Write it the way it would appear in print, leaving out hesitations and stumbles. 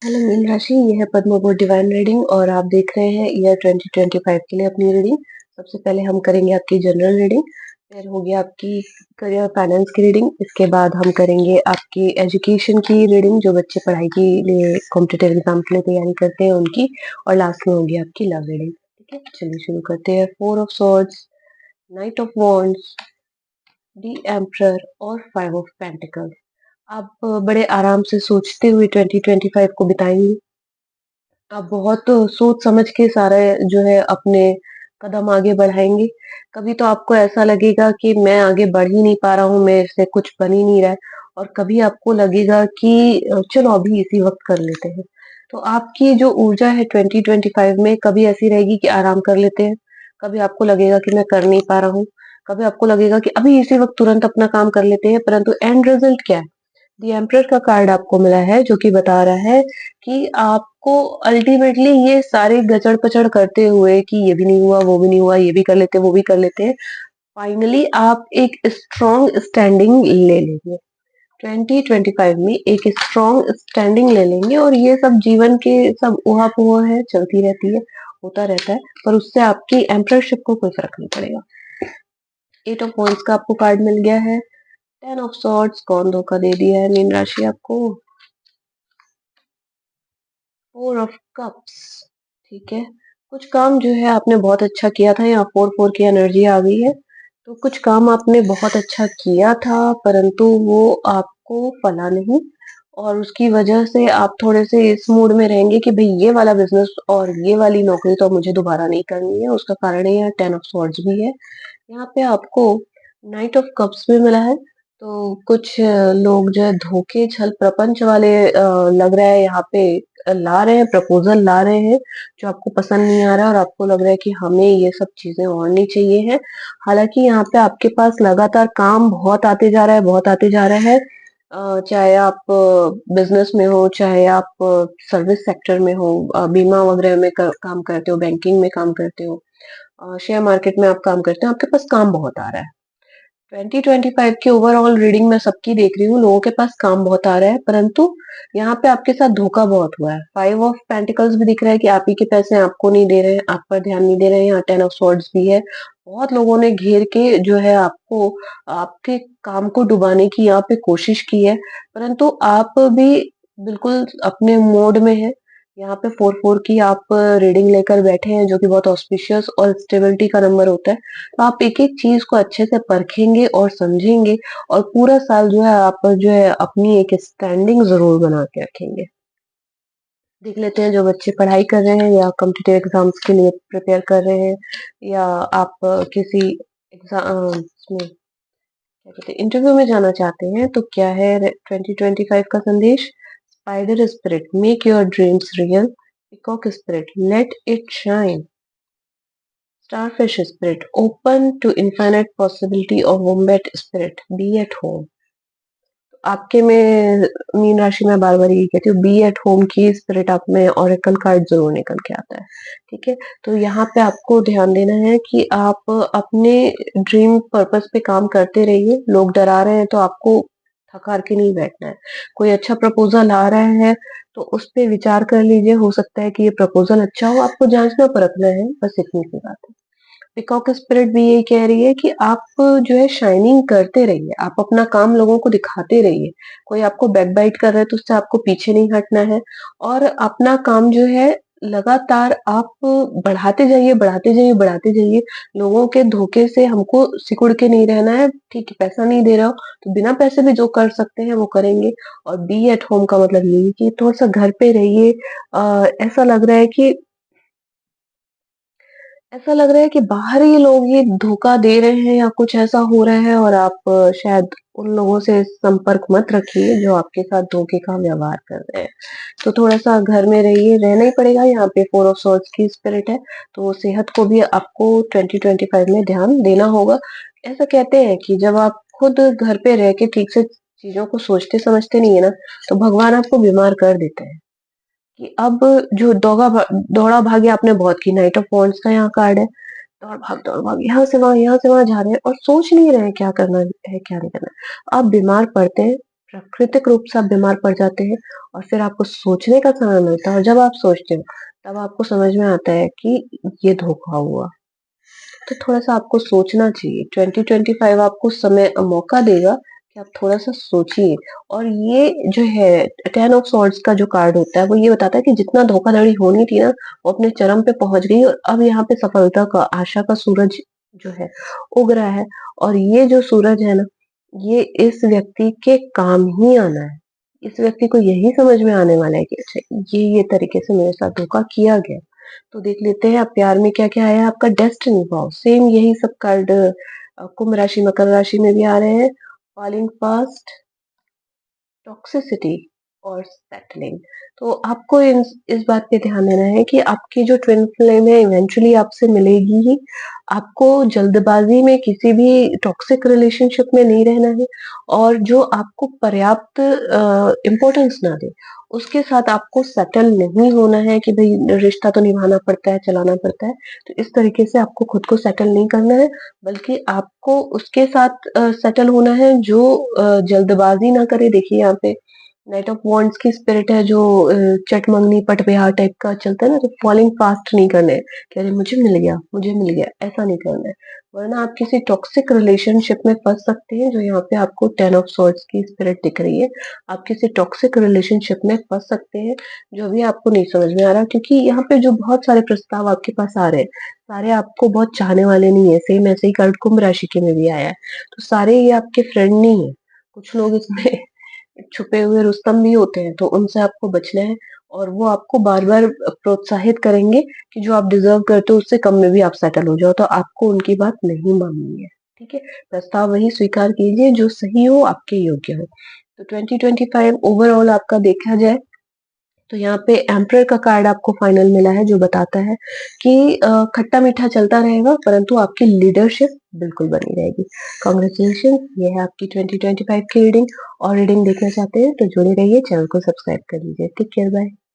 Hello mean राशि, ये है पद्म बोर्ड डिवाइन रीडिंग और आप देख रहे हैं ईयर 2025 के लिए अपनी रीडिंग। सबसे पहले हम करेंगे आपकी जनरल रीडिंग, फिर होगी आपकी करियर फाइनेंस की रीडिंग, इसके बाद हम करेंगे आपकी एजुकेशन की रीडिंग, जो बच्चे पढ़ाई के लिए कॉम्पिटिटिव एग्जाम के लिए तैयारी करते हैं उनकी, और लास्ट में होगी आपकी लव रीडिंग। ठीक है, चलिए शुरू करते हैं। 4 of swords, night of wands, the emperor और 5 ऑफ पेंटिकल्स। आप बड़े आराम से सोचते हुए 2025 को बिताएंगे। आप बहुत सोच समझ के सारे जो है अपने कदम आगे बढ़ाएँगे। कभी तो आपको ऐसा लगेगा कि मैं आगे बढ़ ही नहीं पा रहा हूँ, मेरे से कुछ बन ही नहीं रहा है, और कभी आपको लगेगा कि चलो अभी इसी वक़्त कर लेते हैं। तो आपकी जो ऊर्जा है 2025 में कभी ऐसी रहेगी कि आराम कर लेते हैं, कभी आपको लगेगा कि मैं कर नहीं पा रहा हूँ, कभी आपको लगेगा कि अभी इसी वक़्त तुरंत अपना काम कर लेते हैं, परंतु एंड रिज़ल्ट क्या है? दी एम्परर का कार्ड आपको मिला है, जो कि बता रहा है कि आपको अल्टीमेटली ये सारे गचड़-पचड़ करते हुए कि ये भी नहीं हुआ, वो भी नहीं हुआ, ये भी कर लेते हैं, वो भी कर लेते हैं। फाइनली आप एक स्ट्रॉन्ग स्टैंडिंग ले लेंगे। 2025 में एक स्ट्रॉन्ग स्टैंडिंग ले लेंगे, और ये सब जीवन के सब ऊहा-पोह है, चलती रहती है, होता रहता है, पर उससे आपकी एम्पररशिप को कोई फ़र्क नहीं पड़ेगा। 8 ऑफ वांड्स का आपको कार्ड मिल गया है। 10 ऑफ सॉर्ड्स, कौन धोखा दे दिया है मीन राशि आपको? 4 ऑफ कप्स, ठीक है। कुछ काम जो है आपने बहुत अच्छा किया था, यहाँ 4-4 की एनर्जी आ गई है। तो कुछ काम आपने बहुत अच्छा किया था, परंतु वो आपको फला नहीं, और उसकी वजह से आप थोड़े से इस मूड में रहेंगे कि भई ये वाला बिज़नेस और ये वाली नौकरी तो मुझे दोबारा नहीं करनी है। उसका कारण है यहाँ 10 ऑफ स्वॉर्ड्स भी है। यहाँ पे आपको नाइट ऑफ कप्स भी मिला है। तो कुछ लोग जो है धोखे, छल, प्रपंच वाले लग रहा है यहाँ पे ला रहे हैं, प्रपोज़ल ला रहे हैं, जो आपको पसंद नहीं आ रहा है और आपको लग रहा है कि हमें ये सब चीज़ें और नहीं चाहिए हैं। हालाँकि यहाँ पे आपके पास लगातार काम बहुत आते जा रहा है, बहुत आते जा रहा है। चाहे आप बिज़नेस में हो, चाहे आप सर्विस सेक्टर में हो, बीमा वगैरह में क काम करते हो, बैंकिंग में काम करते हो, शेयर मार्केट में आप काम करते हैं, आपके पास काम बहुत आ रहा है। 2025 की ओवरऑल रीडिंग मैं सबकी देख रही हूँ, लोगों के पास काम बहुत आ रहा है, परंतु यहाँ पे आपके साथ धोखा बहुत हुआ है। 5 ऑफ पेंटिकल्स भी दिख रहा है कि आप ही के पैसे आपको नहीं दे रहे हैं, आप पर ध्यान नहीं दे रहे हैं। यहाँ 10 ऑफ स्वॉर्ड्स भी है। बहुत लोगों ने घेर के जो है आपको, आपके काम को डुबाने की यहाँ पे कोशिश की है, परंतु आप भी बिल्कुल अपने मोड में हैं। यहाँ पे 4-4 की आप रीडिंग लेकर बैठे हैं, जो कि बहुत ऑस्पिशियस और स्टेबिलिटी का नंबर होता है। तो आप एक-एक चीज़ को अच्छे से परखेंगे और समझेंगे, और पूरा साल जो है आप जो है अपनी एक स्टैंडिंग ज़रूर बना के रखेंगे। देख लेते हैं जो बच्चे पढ़ाई कर रहे हैं या कॉम्पिटिटिव एग्ज़ाम्स के लिए प्रिपेयर कर रहे हैं, या आप किसी इसमें क्या कहते हैं इंटरव्यू में जाना चाहते हैं, तो क्या है 2025 का संदेश? Spider spirit, make your dreams real. Peacock spirit, let it shine. Starfish spirit, open to infinite possibility of wombat spirit, be at home। आपके में मीन राशि में बार-बार यही कहती हूँ, बी एट होम की स्पिरिट आप में ओरेकल कार्ड ज़रूर निकल के आता है, ठीक है? तो यहाँ पे आपको ध्यान देना है कि आप अपने ड्रीम पर्पस पे काम करते रहिए। लोग डरा रहे हैं तो आपको थक-हार के नहीं बैठना है। कोई अच्छा प्रपोज़ल आ रहा है तो उस पे विचार कर लीजिए, हो सकता है कि ये प्रपोज़ल अच्छा हो, आपको जाँचना परखना है, बस इतनी सी बात है। पीकॉक स्पिरिट भी यही कह रही है कि आप जो है शाइनिंग करते रहिए, आप अपना काम लोगों को दिखाते रहिए। कोई आपको बैकबाइट कर रहा है तो उससे आपको पीछे नहीं हटना है, और अपना काम जो है लगातार आप बढ़ाते जाइए, बढ़ाते जाइए, बढ़ाते जाइए। लोगों के धोखे से हमको सिकुड़ के नहीं रहना है। ठीक है, पैसा नहीं दे रहा हो तो बिना पैसे भी जो कर सकते हैं वो करेंगे। और बी एट होम का मतलब यही कि थोड़ा-सा घर पे रहिए। ऐसा लग रहा है कि बाहर ही लोग ये धोखा दे रहे हैं या कुछ ऐसा हो रहा है, और आप शायद उन लोगों से संपर्क मत रखिए जो आपके साथ धोखे का व्यवहार कर रहे हैं। तो थोड़ा-सा घर में रहिए, रहना ही पड़ेगा। यहाँ पे 4 ऑफ सॉर्ड्स की स्पिरिट है, तो सेहत को भी आपको 2025 में ध्यान देना होगा। ऐसा कहते हैं कि जब आप खुद घर पे रह के ठीक से चीज़ों को सोचते समझते नहीं है ना, तो भगवान आपको बीमार कर देते हैं। कि अब जो दौड़ा भागी आपने बहुत की, नाइट ऑफ वांड्स का यहाँ कार्ड है। दौड़ भाग, यहाँ से वहाँ, यहाँ से वहाँ जा रहे हैं और सोच नहीं रहे हैं क्या करना है, क्या नहीं करना है। आप बीमार पड़ते हैं, प्राकृतिक रूप से आप बीमार पड़ जाते हैं और फिर आपको सोचने का समय मिलता है और जब आप सोचते हो, तब आपको समझ में आता है कि ये धोखा हुआ। तो थोड़ा-सा आपको सोचना चाहिए। 2025 आपको मौका देगा कि आप थोड़ा-सा सोचिए और ये जो है 10 ऑफ सॉर्ड्स का जो कार्ड होता है, वो ये बताता है कि जितना धोखाधड़ी होनी थी ना, वो अपने चरम पे पहुँच गई और अब यहाँ पे सफलता का, आशा का सूरज जो है, उग रहा है और ये जो सूरज है ना, ये इस व्यक्ति के काम ही आना है। इस व्यक्ति को यही समझ में आने वाला है कि अच्छा ये तरीके से मेरे साथ धोखा किया गया। तो देख लेते हैं अब प्यार में क्या-क्या आया आपका डेस्टिनी वाओ सेम यही सब कार्ड कुंभ राशि, मकर राशि में भी आ रहे हैं। फॉलिंग फास्ट, टॉक्सिसिटी और सेटलिंग। तो आपको इस बात पे ध्यान देना है कि आपकी जो ट्विन फ्लेम है इवेंचुअली आपसे मिलेगी ही। आपको जल्दबाजी में किसी भी टॉक्सिक रिलेशनशिप में नहीं रहना है और जो आपको पर्याप्त इम्पोर्टेंस ना दे, उसके साथ आपको सेटल नहीं होना है कि भई रिश्ता तो निभाना पड़ता है, चलाना पड़ता है। तो इस तरीके से आपको खुद को सेटल नहीं करना है, बल्कि आपको उसके साथ सेटल होना है जो जल्दबाज़ी ना करे। देखिए यहाँ पे नाइट ऑफ वांड्स की स्पिरिट है जो चट मंगनी पट बिहार टाइप का चलता है ना, तो फॉलिंग फास्ट नहीं करना है कि अरे मुझे मिल गया, ऐसा नहीं करना है। वरना आप किसी टॉक्सिक रिलेशनशिप में फँस सकते हैं, जो यहाँ पे आपको 10 ऑफ सॉर्ड्स की स्पिरिट दिख रही है। आप किसी टॉक्सिक रिलेशनशिप में फँस सकते हैं, जो अभी आपको नहीं समझ में आ रहा क्योंकि यहाँ पे जो बहुत सारे प्रस्ताव आपके पास आ रहे हैं, सारे आपको बहुत चाहने वाले नहीं है। सेम ऐसे ही कार्ड कुंभ राशि के में भी आया है। तो सारे ये आपके फ्रेंड नहीं है। कुछ लोग इसमें छुपे हुए रुस्तम भी होते हैं, तो उनसे आपको बचना है और वो आपको बार-बार प्रोत्साहित करेंगे कि जो आप डिज़र्व करते हो उससे कम में भी आप सेटल हो जाओ, तो आपको उनकी बात नहीं माननी है, ठीक है? प्रस्ताव वही स्वीकार कीजिए जो सही हो, आपके योग्य हो। तो 2025 ओवरऑल आपका देखा जाए तो यहाँ पे एम्परर का कार्ड आपको फाइनल मिला है जो बताता है कि खट्टा-मीठा चलता रहेगा परंतु आपकी लीडरशिप बिल्कुल बनी रहेगी। कांग्रेचुलेशंस ये है आपकी 2025 की रीडिंग और रीडिंग देखना चाहते हैं तो जुड़े रहिए, चैनल को सब्सक्राइब कर लीजिए। Take care, bye.